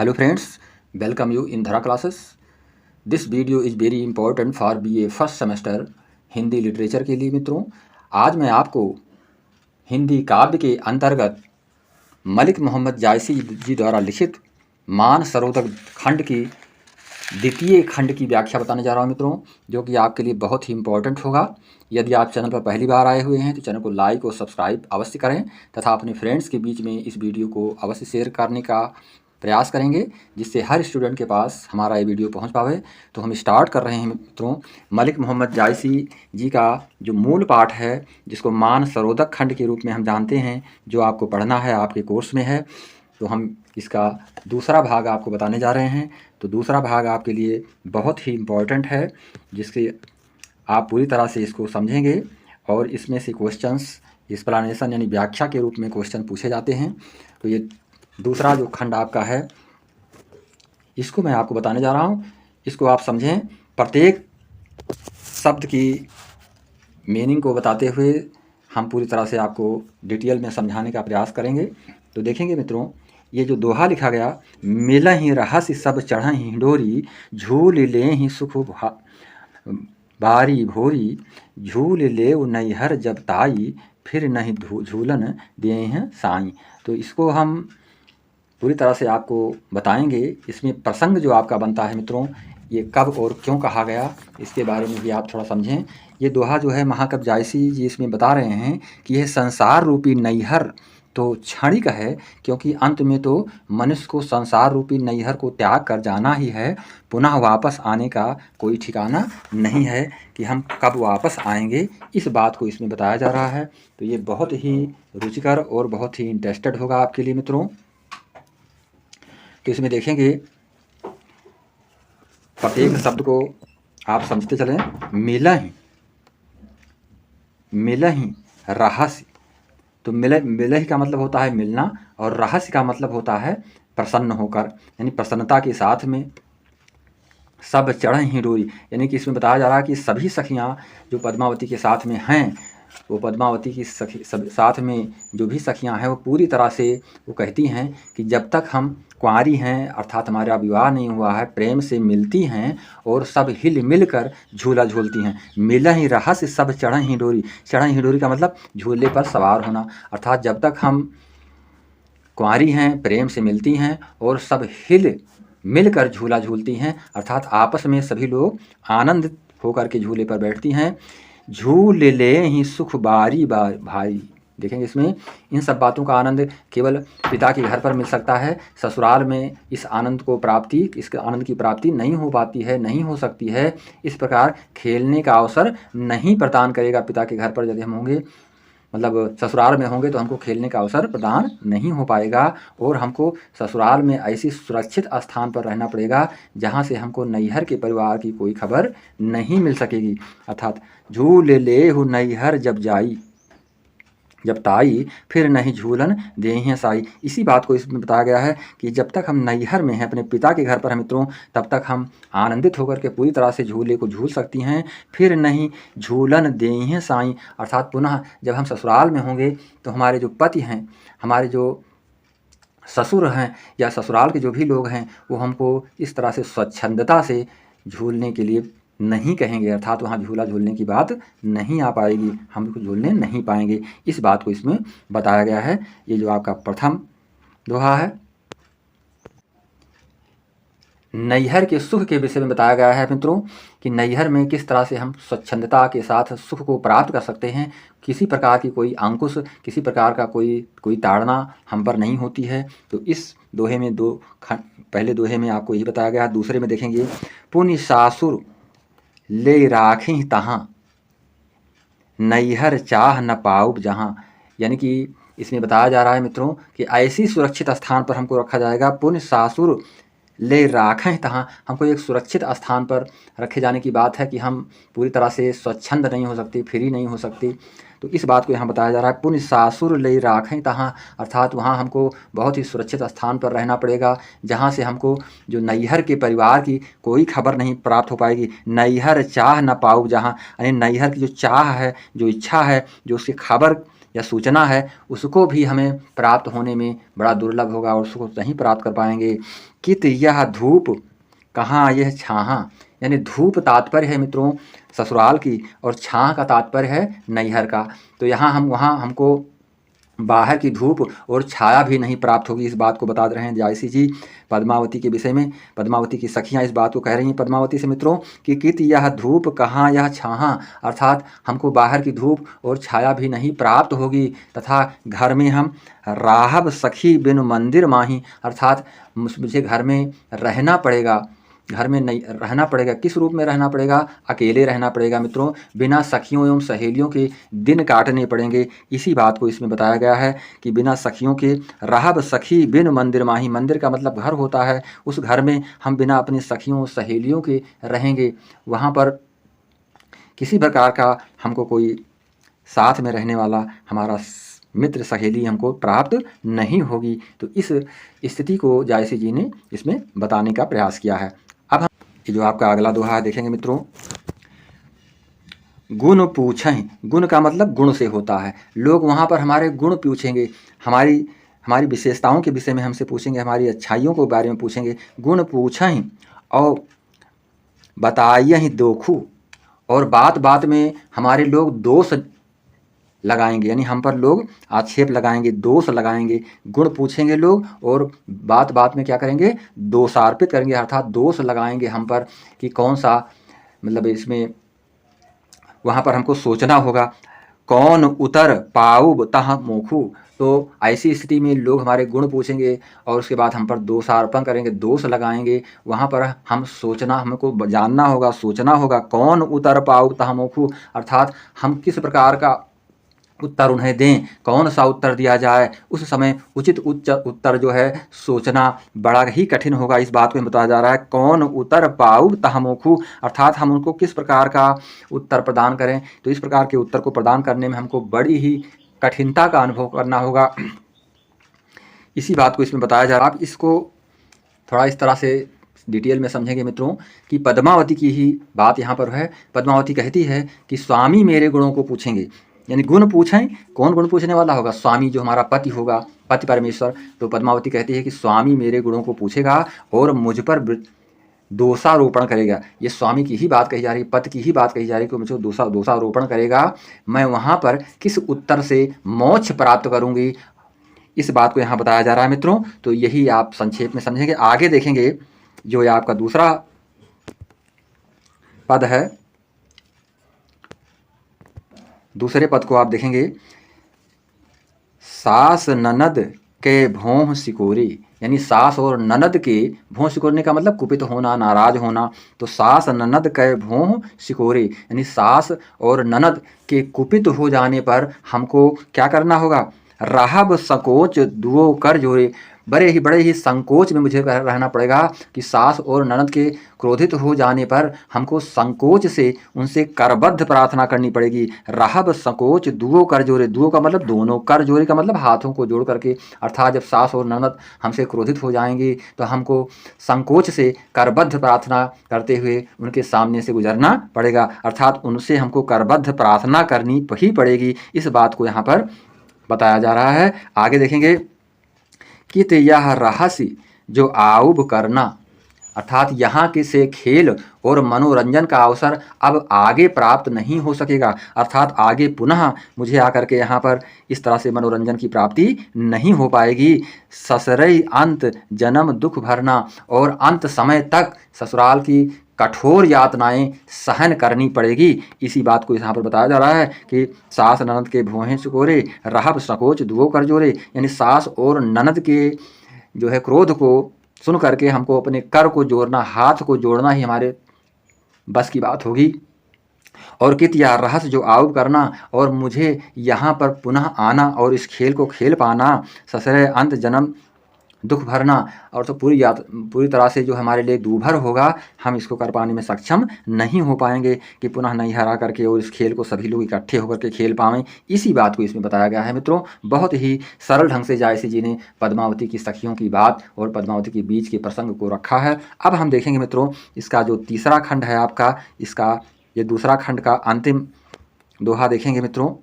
Hello friends, welcome you in Dhara classes. This video is very important for BA first semester Hindi literature के लिए। मित्रों, आज मैं आपको हिंदी काव्य के अंतर्गत मलिक मोहम्मद जायसी जी द्वारा लिखित मानसरोवर खंड की द्वितीय खंड की व्याख्या बताने जा रहा हूँ मित्रों, जो कि आपके लिए बहुत ही इम्पोर्टेंट होगा। यदि आप चैनल पर पहली बार आए हुए हैं तो चैनल को लाइक और सब्सक्राइब अवश्य करें तथा अपने फ्रेंड्स के बीच में इस वीडियो को अवश्य शेयर करने का प्रयास करेंगे, जिससे हर स्टूडेंट के पास हमारा ये वीडियो पहुंच पावे। तो हम स्टार्ट कर रहे हैं मित्रों। मलिक मोहम्मद जायसी जी का जो मूल पाठ है, जिसको मानसरोवर खंड के रूप में हम जानते हैं, जो आपको पढ़ना है, आपके कोर्स में है, तो हम इसका दूसरा भाग आपको बताने जा रहे हैं। तो दूसरा भाग आपके लिए बहुत ही इम्पोर्टेंट है, जिससे आप पूरी तरह से इसको समझेंगे और इसमें से क्वेश्चंस एक्सप्लेनेशन यानी व्याख्या के रूप में क्वेश्चन पूछे जाते हैं। तो ये दूसरा जो खंड आपका है, इसको मैं आपको बताने जा रहा हूँ। इसको आप समझें, प्रत्येक शब्द की मीनिंग को बताते हुए हम पूरी तरह से आपको डिटेल में समझाने का प्रयास करेंगे। तो देखेंगे मित्रों, ये जो दोहा लिखा गया, मिलहि रहस्य सब चढ़हि डोरी, झूल ले ही सुख बारी भोरी, झूल ले नैहर जब ताई, फिर नहीं झूलन दे हैं साई। तो इसको हम पूरी तरह से आपको बताएंगे। इसमें प्रसंग जो आपका बनता है मित्रों, ये कब और क्यों कहा गया, इसके बारे में भी आप थोड़ा समझें। ये दोहा जो है महाकवि जायसी जी इसमें बता रहे हैं कि यह संसार रूपी नैहर तो क्षणिक है, क्योंकि अंत में तो मनुष्य को संसार रूपी नैहर को त्याग कर जाना ही है। पुनः वापस आने का कोई ठिकाना नहीं है कि हम कब वापस आएंगे, इस बात को इसमें बताया जा रहा है। तो ये बहुत ही रुचिकर और बहुत ही इंटरेस्टेड होगा आपके लिए मित्रों। तो इसमें देखेंगे, प्रत्येक शब्द को आप समझते चलें। मिलहि रहस्य, तो मिलहि का मतलब होता है मिलना, और रहस्य का मतलब होता है प्रसन्न होकर, यानी प्रसन्नता के साथ में। सब चढ़हि डोरी, यानी कि इसमें बताया जा रहा है कि सभी सखियाँ जो पद्मावती के साथ में हैं, वो पद्मावती की साथ में जो भी सखियाँ हैं, वो पूरी तरह से वो कहती हैं कि जब तक हम कुंवारी हैं, अर्थात हमारा विवाह नहीं हुआ है, प्रेम से मिलती हैं और सब हिल मिल कर झूला झूलती हैं। मिलहि रहस्य सब चढ़हि डोरी, चढ़हि डोरी का मतलब झूले पर सवार होना, अर्थात जब तक हम कुंवारी हैं, प्रेम से मिलती हैं और सब हिल मिलकर झूला झूलती हैं, अर्थात आपस में सभी लोग आनंद होकर के झूले पर बैठती हैं। झूल ले ही सुख बारी भाई, देखेंगे इसमें इन सब बातों का आनंद केवल पिता के घर पर मिल सकता है। ससुराल में इस आनंद की प्राप्ति नहीं हो पाती है, नहीं हो सकती है। इस प्रकार खेलने का अवसर नहीं प्रदान करेगा पिता के घर पर यदि हम होंगे, मतलब ससुराल में होंगे, तो हमको खेलने का अवसर प्रदान नहीं हो पाएगा और हमको ससुराल में ऐसी सुरक्षित स्थान पर रहना पड़ेगा जहाँ से हमको नैहर के परिवार की कोई खबर नहीं मिल सकेगी। अर्थात झूल ले हो नैहर जब ताई, फिर नहीं झूलन देहि साई। इसी बात को इसमें बताया गया है कि जब तक हम नैहर में हैं, अपने पिता के घर पर हैं मित्रों, तब तक हम आनंदित होकर के पूरी तरह से झूले को झूल सकती हैं। फिर नहीं झूलन देहि साई, अर्थात पुनः जब हम ससुराल में होंगे तो हमारे जो पति हैं, हमारे जो ससुर हैं या ससुराल के जो भी लोग हैं, वो हमको इस तरह से स्वच्छंदता से झूलने के लिए नहीं कहेंगे, अर्थात वहाँ झूला झूलने की बात नहीं आ पाएगी, हम झूलने नहीं पाएंगे। इस बात को इसमें बताया गया है। ये जो आपका प्रथम दोहा है, नैहर के सुख के विषय में बताया गया है मित्रों, कि नैहर में किस तरह से हम स्वच्छंदता के साथ सुख को प्राप्त कर सकते हैं। किसी प्रकार की कोई अंकुश, किसी प्रकार का कोई ताड़ना हम पर नहीं होती है। तो इस दोहे में पहले दोहे में आपको यही बताया गया है। दूसरे में देखेंगे, पुनि सासुर ले राखी तहाँ, नैहर चाह न पाऊब जहाँ, यानी कि इसमें बताया जा रहा है मित्रों कि ऐसी सुरक्षित स्थान पर हमको रखा जाएगा। पुण्य सासुर ले राखें तहाँ, हमको एक सुरक्षित स्थान पर रखे जाने की बात है कि हम पूरी तरह से स्वच्छंद नहीं हो सकती, फ्री नहीं हो सकती। तो इस बात को यहाँ बताया जा रहा है, पुण्य सासुर ले राखें तहाँ, अर्थात वहाँ हमको बहुत ही सुरक्षित स्थान पर रहना पड़ेगा, जहाँ से हमको जो नैहर के परिवार की कोई खबर नहीं प्राप्त हो पाएगी। नैहर चाह न पाऊँ जहाँ, यानी नैहर की जो चाह है, जो इच्छा है, जो उसकी खबर या सूचना है उसको भी हमें प्राप्त होने में बड़ा दुर्लभ होगा और उसको नहीं प्राप्त कर पाएंगे। कित यह धूप कहाँ यह छाहाँ, यानी धूप तात्पर्य है मित्रों ससुराल की और छाह का तात्पर्य है नैहर का। तो यहाँ वहाँ हमको बाहर की धूप और छाया भी नहीं प्राप्त होगी, इस बात को बता रहे हैं जायसी जी पद्मावती के विषय में। पद्मावती की सखियाँ इस बात को कह रही हैं पद्मावती से मित्रों कि कित यह धूप कहाँ यह छाहाँ, अर्थात हमको बाहर की धूप और छाया भी नहीं प्राप्त होगी तथा घर में हम राहब सखी बिन मंदिर माही, अर्थात मुझे घर में रहना पड़ेगा, घर में नहीं रहना पड़ेगा। किस रूप में रहना पड़ेगा? अकेले रहना पड़ेगा मित्रों, बिना सखियों एवं सहेलियों के दिन काटने पड़ेंगे। इसी बात को इसमें बताया गया है कि बिना सखियों के रहब सखी बिन मंदिर माही, मंदिर का मतलब घर होता है, उस घर में हम बिना अपनी सखियों सहेलियों के रहेंगे, वहाँ पर किसी प्रकार का हमको कोई साथ में रहने वाला हमारा मित्र सहेली हमको प्राप्त नहीं होगी। तो इस स्थिति को जायसी जी ने इसमें बताने का प्रयास किया है। अब हम ये जो आपका अगला दोहा है देखेंगे मित्रों, गुण पूछें, गुण का मतलब गुण से होता है, लोग वहाँ पर हमारे गुण पूछेंगे, हमारी विशेषताओं के विषय में हमसे पूछेंगे, हमारी अच्छाइयों के बारे में पूछेंगे। गुण पूछें और बताइए दोखू, और बात बात में हमारे लोग दोष लगाएंगे, यानी हम पर लोग आक्षेप लगाएंगे, दोष लगाएंगे। गुण पूछेंगे लोग और बात बात में क्या करेंगे? दोषारोपित करेंगे, अर्थात दोष लगाएंगे हम पर कि कौन सा, मतलब इसमें वहाँ पर हमको सोचना होगा। कौन उतर पाऊब तह मोखू, तो ऐसी स्थिति में लोग हमारे गुण पूछेंगे और उसके बाद हम पर दोषारोपण करेंगे, दोष लगाएंगे। वहाँ पर हम सोचना, हमको जानना होगा, सोचना होगा। कौन उतर पाऊब तह मोखू, अर्थात हम किस प्रकार का उत्तर उन्हें दें, कौन सा उत्तर दिया जाए, उस समय उचित उत्तर जो है सोचना बड़ा ही कठिन होगा। इस बात को हमें बताया जा रहा है कौन उत्तर पाऊब तहमोखू, अर्थात हम उनको किस प्रकार का उत्तर प्रदान करें। तो इस प्रकार के उत्तर को प्रदान करने में हमको बड़ी ही कठिनता का अनुभव करना होगा। इसी बात को इसमें बताया जा रहा है। आप इसको थोड़ा इस तरह से डिटेल में समझेंगे मित्रों कि पद्मावती की ही बात यहाँ पर है। पद्मावती कहती है कि स्वामी मेरे गुणों को पूछेंगे, यानी गुण पूछें। कौन गुण पूछने वाला होगा? स्वामी, जो हमारा पति होगा, पति परमेश्वर। तो पद्मावती कहती है कि स्वामी मेरे गुणों को पूछेगा और मुझ पर दोषारोपण करेगा। ये स्वामी की ही बात कही जा रही है, पति की ही बात कही जा रही है कि मुझे दोषारोपण करेगा। मैं वहाँ पर किस उत्तर से मोक्ष प्राप्त करूँगी, इस बात को यहाँ बताया जा रहा है मित्रों। तो यही आप संक्षेप में समझेंगे। आगे देखेंगे जो आपका दूसरा पद है, दूसरे पद को आप देखेंगे, सास ननद के भों सिकोरे, यानी सास और ननद के भों सिकोरने का मतलब कुपित होना, नाराज होना। तो सास ननद के भों सिकोरे, यानी सास और ननद के कुपित हो जाने पर हमको क्या करना होगा? राहब संकोच दुओ कर जोरे, बड़े ही संकोच में मुझे रहना पड़ेगा कि सास और ननद के क्रोधित हो जाने पर हमको संकोच से उनसे करबद्ध प्रार्थना करनी पड़ेगी। राहब संकोच दुओ कर जोरे, दुओ का मतलब दोनों, कर जोरे का मतलब हाथों को जोड़ करके, अर्थात जब सास और ननद हमसे क्रोधित हो जाएंगी तो हमको संकोच से करबद्ध प्रार्थना करते हुए उनके सामने से गुजरना पड़ेगा, अर्थात उनसे हमको करबद्ध प्रार्थना करनी ही पड़ेगी। इस बात को यहाँ पर बताया जा रहा है। आगे देखेंगे कि तो यह रहस्य जो आऊब करना, अर्थात यहाँ के से खेल और मनोरंजन का अवसर अब आगे प्राप्त नहीं हो सकेगा, अर्थात आगे पुनः मुझे आकर के यहाँ पर इस तरह से मनोरंजन की प्राप्ति नहीं हो पाएगी। ससुरई अंत जन्म दुख भरना, और अंत समय तक ससुराल की कठोर यातनाएं सहन करनी पड़ेगी। इसी बात को यहाँ पर बताया जा रहा है कि सास ननद के भोहें सिकोरे, रहब संकोच दुओ कर जोरे, यानी सास और ननद के जो है क्रोध को सुन करके हमको अपने कर को जोड़ना, हाथ को जोड़ना ही हमारे बस की बात होगी। और कित या रहस्य जो आऊब करना, और मुझे यहाँ पर पुनः आना और इस खेल को खेल पाना, ससुरे अंत जन्म दुख भरना, और तो पूरी तरह से जो हमारे लिए दूभर होगा, हम इसको कर पाने में सक्षम नहीं हो पाएंगे कि पुनः नहीं हरा करके और इस खेल को सभी लोग इकट्ठे होकर के खेल पाएं। इसी बात को इसमें बताया गया है मित्रों। बहुत ही सरल ढंग से जायसी जी ने पद्मावती की सखियों की बात और पद्मावती के बीच के प्रसंग को रखा है। अब हम देखेंगे मित्रों इसका जो तीसरा खंड है आपका, इसका ये दूसरा खंड का अंतिम दोहा देखेंगे मित्रों।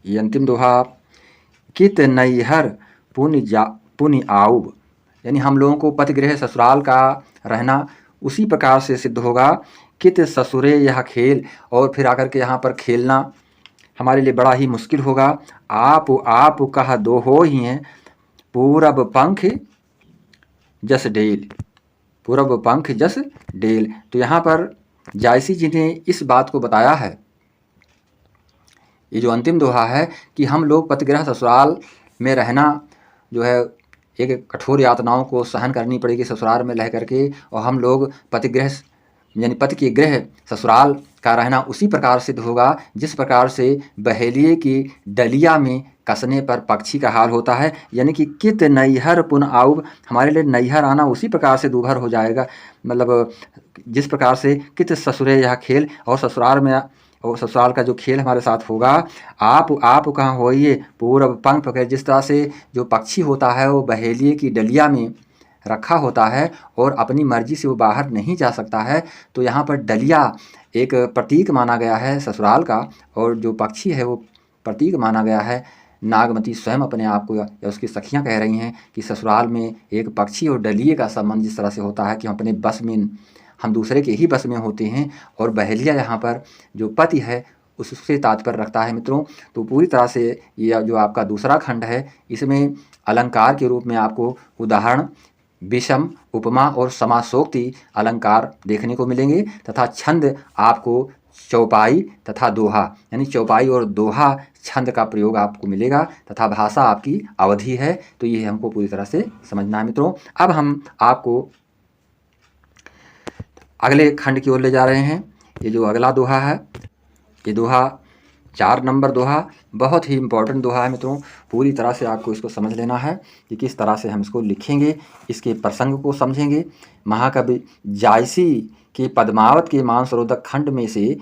ये अंतिम दोहा, कित नैहर पुनि आऊब, यानी हम लोगों को पतिगृह ससुराल का रहना उसी प्रकार से सिद्ध होगा। कित ससुरे यह खेल, और फिर आकर के यहाँ पर खेलना हमारे लिए बड़ा ही मुश्किल होगा। आप कह दो हो ही हैं, पूरब पंख जस डेल, पूरब पंख जस डेल। तो यहाँ पर जायसी जी ने इस बात को बताया है, ये जो अंतिम दोहा है, कि हम लोग पतिगृह ससुराल में रहना जो है एक कठोर यातनाओं को सहन करनी पड़ेगी ससुराल में रह करके, और हम लोग पतिगृह यानी पति के गृह ससुराल का रहना उसी प्रकार सिद्ध होगा जिस प्रकार से बहेलिए की डलिया में कसने पर पक्षी का हाल होता है। यानी कि कित नैहर पुन आऊब, हमारे लिए नैहर आना उसी प्रकार से दूभर हो जाएगा, मतलब जिस प्रकार से कित ससुरे यह खेल, और ससुराल में और ससुराल का जो खेल हमारे साथ होगा। आप कहाँ होइए, पूरब पंख पकड़, जिस तरह से जो पक्षी होता है वो बहेलिए की डलिया में रखा होता है और अपनी मर्जी से वो बाहर नहीं जा सकता है, तो यहाँ पर डलिया एक प्रतीक माना गया है ससुराल का, और जो पक्षी है वो प्रतीक माना गया है। नागमती स्वयं अपने आप को या उसकी सखियाँ कह रही हैं कि ससुराल में एक पक्षी और डलिए का संबंध जिस तरह से होता है कि हम अपने बस में, हम दूसरे के ही बस में होते हैं, और बहेलिया यहाँ पर जो पति है उससे तात्पर्य रखता है मित्रों। तो पूरी तरह से ये जो आपका दूसरा खंड है, इसमें अलंकार के रूप में आपको उदाहरण, विषम, उपमा और समासोक्ति अलंकार देखने को मिलेंगे, तथा छंद आपको चौपाई तथा दोहा, यानी चौपाई और दोहा छंद का प्रयोग आपको मिलेगा, तथा भाषा आपकी अवधि है। तो ये हमको पूरी तरह से समझना है मित्रों। अब हम आपको अगले खंड की ओर ले जा रहे हैं। ये जो अगला दोहा है, ये दोहा 4 नंबर दोहा बहुत ही इम्पोर्टेंट दोहा है मित्रों। पूरी तरह से आपको इसको समझ लेना है कि किस तरह से हम इसको लिखेंगे, इसके प्रसंग को समझेंगे। महाकवि जायसी के पद्मावत के मानसरोवर खंड में से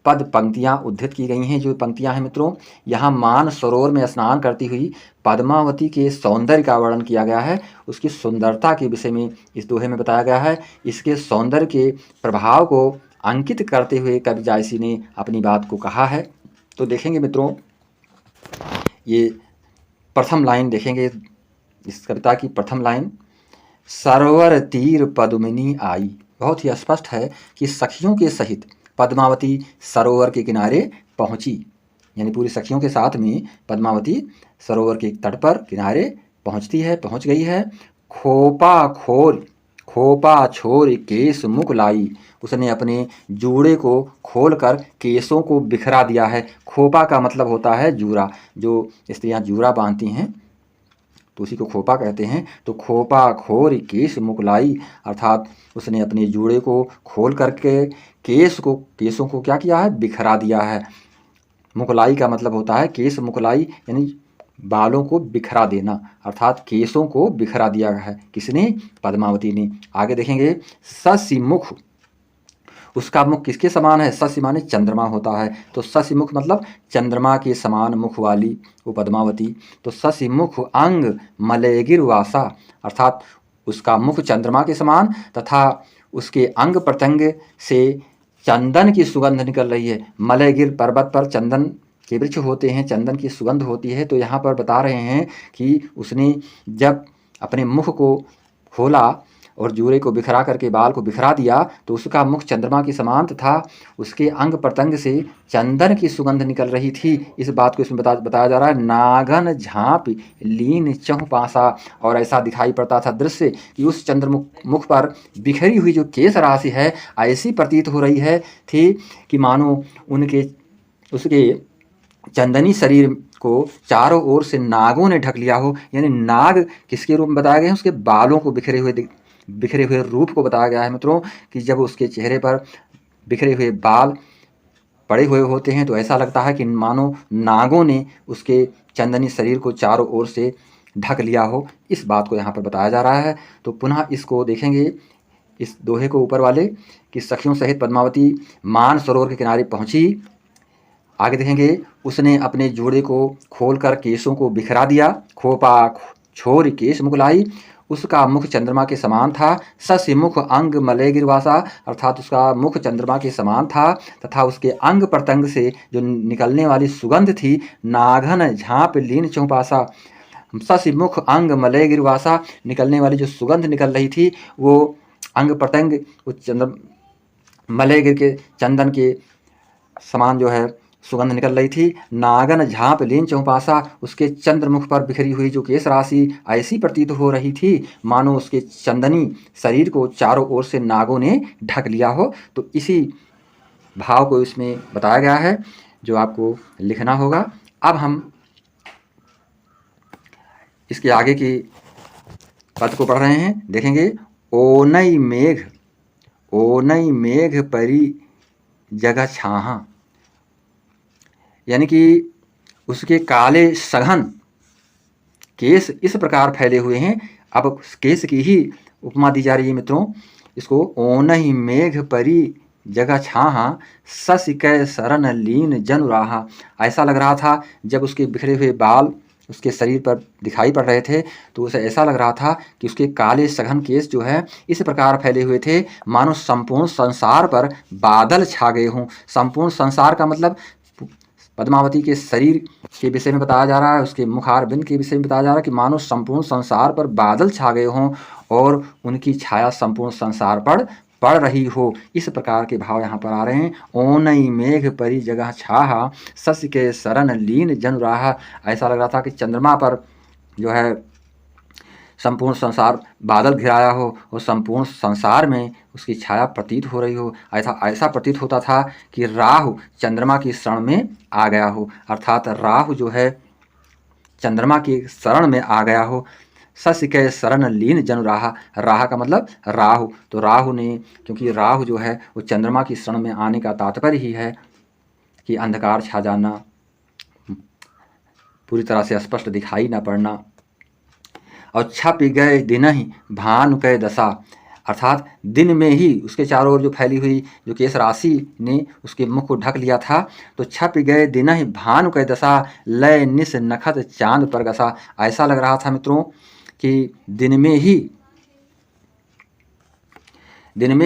पद पंक्तियाँ उद्धृत की गई हैं। जो पंक्तियाँ हैं मित्रों, यहाँ मान सरोवर में स्नान करती हुई पद्मावती के सौंदर्य का वर्णन किया गया है, उसकी सुंदरता के विषय में इस दोहे में बताया गया है। इसके सौंदर्य के प्रभाव को अंकित करते हुए कवि जायसी ने अपनी बात को कहा है। तो देखेंगे मित्रों, ये प्रथम लाइन देखेंगे इस कविता की प्रथम लाइन, सरोवर तीर पद्मिनी आई। बहुत ही स्पष्ट है कि सखियों के सहित पद्मावती सरोवर के किनारे पहुंची, यानी पूरी सखियों के साथ में पद्मावती सरोवर के तट पर किनारे पहुंच गई है। खोपा छोर केस मुख लाई, उसने अपने जूड़े को खोलकर केसों को बिखरा दिया है। खोपा का मतलब होता है जूड़ा, जो स्त्रियां जूड़ा बांधती हैं तो उसी को खोपा कहते हैं। तो खोपा खोर केस मुकलाई, अर्थात उसने अपने जूड़े को खोल करके केसों को क्या किया है, बिखरा दिया है। मुकलाई का मतलब होता है केस मुकलाई, यानी बालों को बिखरा देना, अर्थात केसों को बिखरा दिया है। किसने? पद्मावती ने। आगे देखेंगे, ससिमुख, उसका मुख किसके समान है? ससी माने चंद्रमा होता है, तो ससिमुख मतलब चंद्रमा के समान मुख वाली वो पद्मावती। तो ससिमुख अंग मलयगिर वासा, अर्थात उसका मुख चंद्रमा के समान तथा उसके अंग प्रत्यंग से चंदन की सुगंध निकल रही है। मलयगिर पर्वत पर चंदन के वृक्ष होते हैं, चंदन की सुगंध होती है। तो यहाँ पर बता रहे हैं कि उसने जब अपने मुख को खोला और जूड़े को बिखरा करके बाल को बिखरा दिया तो उसका मुख चंद्रमा के समान तथा उसके अंग प्रत्यंग से चंदन की सुगंध निकल रही थी। इस बात को इसमें बताया जा रहा है। नागन झाँप लीन चहुँ पासा, और ऐसा दिखाई पड़ता था दृश्य कि उस चंद्रमुख पर बिखरी हुई जो केश राशि है ऐसी प्रतीत हो रही है थी कि मानो उसके चंदनी शरीर को चारों ओर से नागों ने ढक लिया हो। यानी नाग किसके रूप में बताया गया है? उसके बालों को बिखरे हुए रूप को बताया गया है मित्रों, कि जब उसके चेहरे पर बिखरे हुए बाल पड़े हुए होते हैं तो ऐसा लगता है कि मानो नागों ने उसके चंदनी शरीर को चारों ओर से ढक लिया हो। इस बात को यहाँ पर बताया जा रहा है। तो पुनः इसको देखेंगे, इस दोहे को ऊपर वाले, कि सखियों सहित पद्मावती मान सरोवर के किनारे पहुँची। आगे देखेंगे, उसने अपने जोड़े को खोलकर केसों को बिखरा दिया। खोपा छोर केस मुकलाई, उसका मुख चंद्रमा के समान था। सस्य मुख अंग मलय गिरवासा, अर्थात उसका मुख चंद्रमा के समान था तथा उसके अंग प्रत्यंग से जो निकलने वाली सुगंध थी नाघन झाँप लीन चौपासा। सस्य मुख अंग मलय गिरवासा, निकलने वाली जो सुगंध निकल रही थी वो अंग प्रत्यंग उस मलय गिर के चंदन के समान जो है सुगंध निकल रही थी। नागन झाँप लीन चौपासा, उसके चंद्रमुख पर बिखरी हुई जो केश राशि ऐसी प्रतीत हो रही थी मानो उसके चंदनी शरीर को चारों ओर से नागों ने ढक लिया हो। तो इसी भाव को इसमें बताया गया है जो आपको लिखना होगा। अब हम इसके आगे की पद को पढ़ रहे हैं, देखेंगे। ओनई मेघ परी जगह छाहा, यानी कि उसके काले सघन केस इस प्रकार फैले हुए हैं। अब केस की ही उपमा दी जा रही है मित्रों। इसको ओनहि मेघ परी जगह छाहा, सस कै शरण लीन जन राहा। ऐसा लग रहा था जब उसके बिखरे हुए बाल उसके शरीर पर दिखाई पड़ रहे थे तो उसे ऐसा लग रहा था कि उसके काले सघन केस जो है इस प्रकार फैले हुए थे मानो संपूर्ण संसार पर बादल छा गए हों। संपूर्ण संसार का मतलब पद्मावती के शरीर के विषय में बताया जा रहा है, उसके मुखारबिंद के विषय में बताया जा रहा है कि मानो संपूर्ण संसार पर बादल छा गए हों और उनकी छाया संपूर्ण संसार पर पड़ रही हो। इस प्रकार के भाव यहाँ पर आ रहे हैं। ओनई मेघ परी जगह छाहा, सस के शरण लीन जन राहा। ऐसा लग रहा था कि चंद्रमा पर जो है संपूर्ण संसार बादल घिराया हो और संपूर्ण संसार में उसकी छाया प्रतीत हो रही हो। ऐसा प्रतीत होता था कि राहु चंद्रमा की शरण में आ गया हो, अर्थात राहु जो है चंद्रमा की शरण में आ गया हो। सस के शरण लीन जन राहा, राहा का मतलब राहु, तो राहु ने, क्योंकि राहु जो है वो चंद्रमा की शरण में आने का तात्पर्य ही है कि अंधकार छा जाना, पूरी तरह से स्पष्ट दिखाई न पड़ना। और छप गए दिन ही भानु कै दशा, अर्थात दिन में ही उसके चारों ओर जो फैली हुई जो केश राशि ने उसके मुख को ढक लिया था। तो छप गए दिन ही भानु कै दशा, लय निस नखत चांद पर गसा। ऐसा लग रहा था मित्रों कि दिन में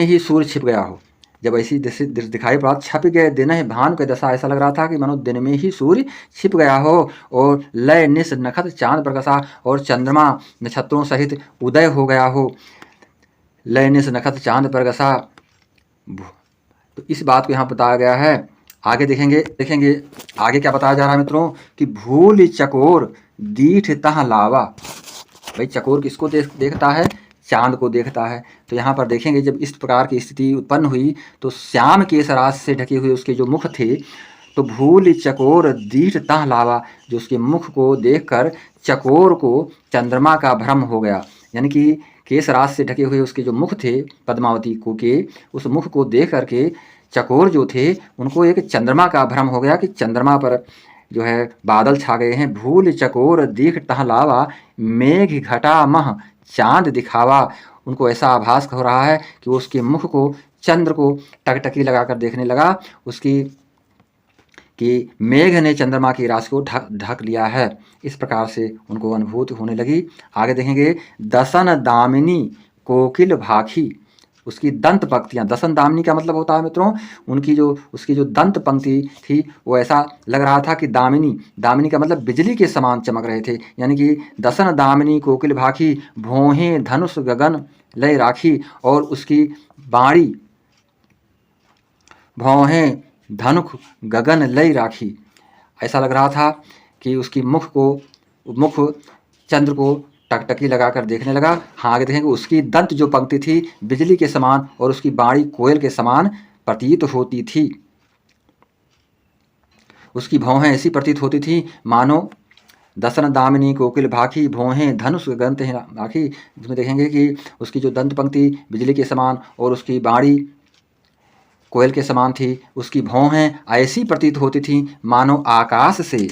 ही सूर्य छिप गया हो। जब ऐसी दृश्य दिखाई पड़ा, छप गए दिन ही भानु कै दशा, ऐसा लग रहा था कि मानो दिन में ही सूर्य छिप गया हो। और लय निस नखत चांद पर गसा, और चंद्रमा नक्षत्रों सहित उदय हो गया हो। लय निस नखत चांद पर गसा, तो इस बात को यहाँ बताया गया है। आगे देखेंगे आगे क्या बताया जा रहा है मित्रों कि भूल चकोर दीठ तह लावा। भाई चकोर किसको देखता है? चांद को देखता है। तो यहाँ पर देखेंगे जब इस प्रकार की स्थिति उत्पन्न हुई तो श्याम केश राशि से ढके हुए उसके जो मुख थे, तो भूल चकोर दीठ तह लावा, जो उसके मुख को देखकर चकोर को चंद्रमा का भ्रम हो गया। यानी कि केश राशि से ढके हुए उसके जो मुख थे पद्मावती को के, उस मुख को देख करके चकोर जो थे उनको एक चंद्रमा का भ्रम हो गया कि चंद्रमा पर जो है बादल छा गए हैं। भूल चकोर दीख टहलावा, मेघ घटा मह चांद दिखावा। उनको ऐसा आभास हो रहा है कि वो उसके मुख को चंद्र को टकटकी लगाकर देखने लगा, उसकी कि मेघ ने चंद्रमा की राशि को ढक लिया है। इस प्रकार से उनको अनुभूति होने लगी। आगे देखेंगे दसन दामिनी कोकिल भाखी, उसकी दंत पंक्तियाँ। दसन दामिनी का मतलब होता है मित्रों उसकी जो दंत पंक्ति थी वो ऐसा लग रहा था कि दामिनी का मतलब बिजली के समान चमक रहे थे। यानी कि दसन दामिनी कोकिल भाखी, भौहें धनुष गगन लय राखी, और उसकी बाणी भौहें धनुख गगन लय राखी। ऐसा लग रहा था कि उसकी मुख चंद्र को टकटकी लगाकर देखने लगा। हाँ आगे देखेंगे उसकी दंत जो पंक्ति थी बिजली के समान और उसकी बाणी कोयल के समान प्रतीत होती थी। उसकी भौहें ऐसी प्रतीत होती थी मानो दसन दामिनी कोकिल भाखी, भौहें धनुष गगन राखी। जिसमें देखेंगे कि उसकी जो दंत पंक्ति बिजली के समान और उसकी बाणी कोयल के समान थी। उसकी भौहें ऐसी प्रतीत होती थी मानो आकाश से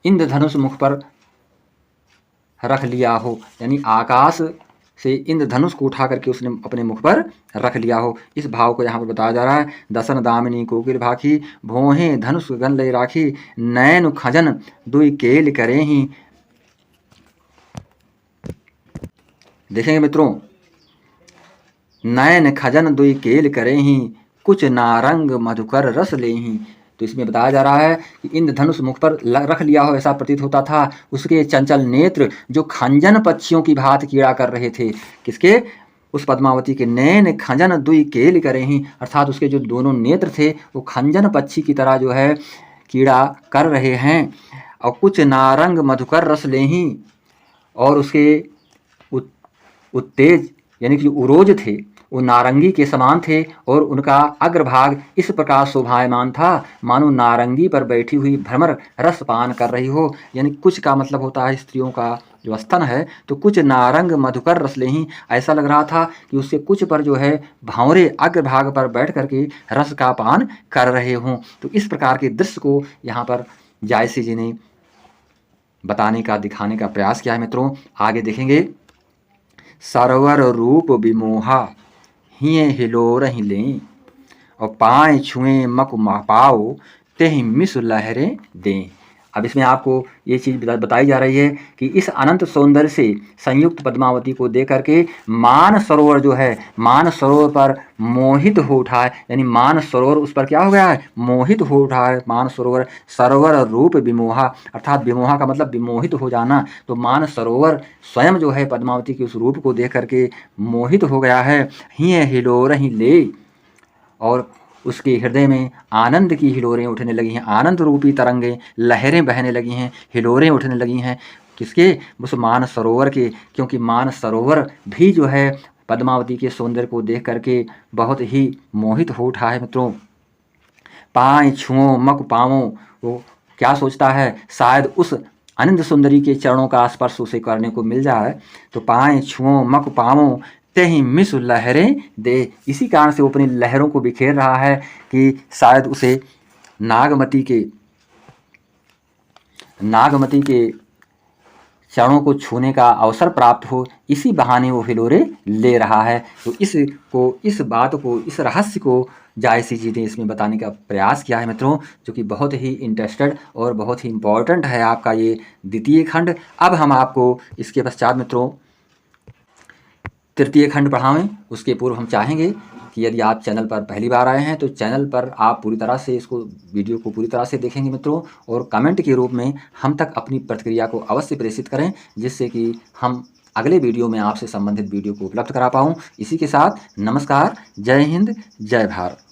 इंद्रधनुष मुख पर रख लिया हो। यानी आकाश से इंद्रधनुष को उठा करके उसने अपने मुख पर रख लिया हो। इस भाव को यहाँ पर बताया जा रहा है। दसन दामिनी कोकिल भाखी, भौहें धनुष गगन लय राखी, नैन खजन दुई केल करे ही, देखेंगे मित्रों, नयन खजन दुई केल करे ही, कुछ नारंग मधुकर रस ले ही। तो इसमें बताया जा रहा है कि इंद्रधनुष मुख पर रख लिया हो ऐसा प्रतीत होता था। उसके चंचल नेत्र जो खंजन पक्षियों की भांति कीड़ा कर रहे थे। किसके? उस पद्मावती के नैन खंजन दुई केल करे ही, अर्थात उसके जो दोनों नेत्र थे वो खंजन पक्षी की तरह जो है कीड़ा कर रहे हैं। और कुछ नारंग मधुकर रस ले ही, और उसके उत्तेज यानी कि उरोज थे वो नारंगी के समान थे, और उनका अग्रभाग इस प्रकार शोभायमान था मानो नारंगी पर बैठी हुई भ्रमर रस पान कर रही हो। यानी कुछ का मतलब होता है स्त्रियों का जो स्तन है, तो कुछ नारंग मधुकर रस ले ही, ऐसा लग रहा था कि उसके कुछ पर जो है भांवरे अग्रभाग पर बैठ करके रस का पान कर रहे हों। तो इस प्रकार के दृश्य को यहाँ पर जायसी जी ने बताने का, दिखाने का प्रयास किया है। मित्रों आगे देखेंगे, सरवर रूप विमोहा हिये हिलोर ही लें, और पाए छुएं मक पाओ तेहि मिस लहरें दें। अब इसमें आपको ये चीज़ बताई जा रही है कि इस अनंत सौंदर्य से संयुक्त पद्मावती को देख करके मान सरोवर जो है, मान सरोवर पर मोहित हो उठा है। यानी मान सरोवर उस पर क्या हो गया है? मोहित हो उठा है। मान सरोवर, सरोवर रूप विमोहा, अर्थात विमोहा का मतलब विमोहित हो जाना। तो मान सरोवर स्वयं जो है पद्मावती के उस रूप को देख करके मोहित हो गया है। हिये हिलोर ही ले, और उसके हृदय में आनंद की हिलोरें उठने लगी हैं, आनंद रूपी तरंगें, लहरें बहने लगी हैं, हिलोरें उठने लगी हैं। किसके? उस मान सरोवर के, क्योंकि मान सरोवर भी जो है पद्मावती के सौंदर्य को देख करके बहुत ही मोहित हो उठा है। मित्रों पाएँ छुओं मक पावों, वो क्या सोचता है? शायद उस अनिंद सुंदरी के चरणों का स्पर्श उसे करने को मिल जाए। तो पाएँ छुओं मक पावों तेहि मिस लहरें दे, इसी कारण से वो अपनी लहरों को बिखेर रहा है कि शायद उसे नागमती के चरणों को छूने का अवसर प्राप्त हो, इसी बहाने वो हिलोरे ले रहा है। तो इस बात को, इस रहस्य को जायसी जी ने इसमें बताने का प्रयास किया है मित्रों, जो कि बहुत ही इंटरेस्टेड और बहुत ही इम्पोर्टेंट है आपका ये द्वितीय खंड। अब हम आपको इसके पश्चात मित्रों तृतीय खंड पढ़ावें। उसके पूर्व हम चाहेंगे कि यदि आप चैनल पर पहली बार आए हैं तो चैनल पर आप पूरी तरह से इसको, वीडियो को पूरी तरह से देखेंगे मित्रों, और कमेंट के रूप में हम तक अपनी प्रतिक्रिया को अवश्य प्रेषित करें, जिससे कि हम अगले वीडियो में आपसे संबंधित वीडियो को उपलब्ध करा पाऊँ। इसी के साथ नमस्कार, जय हिंद, जय भारत।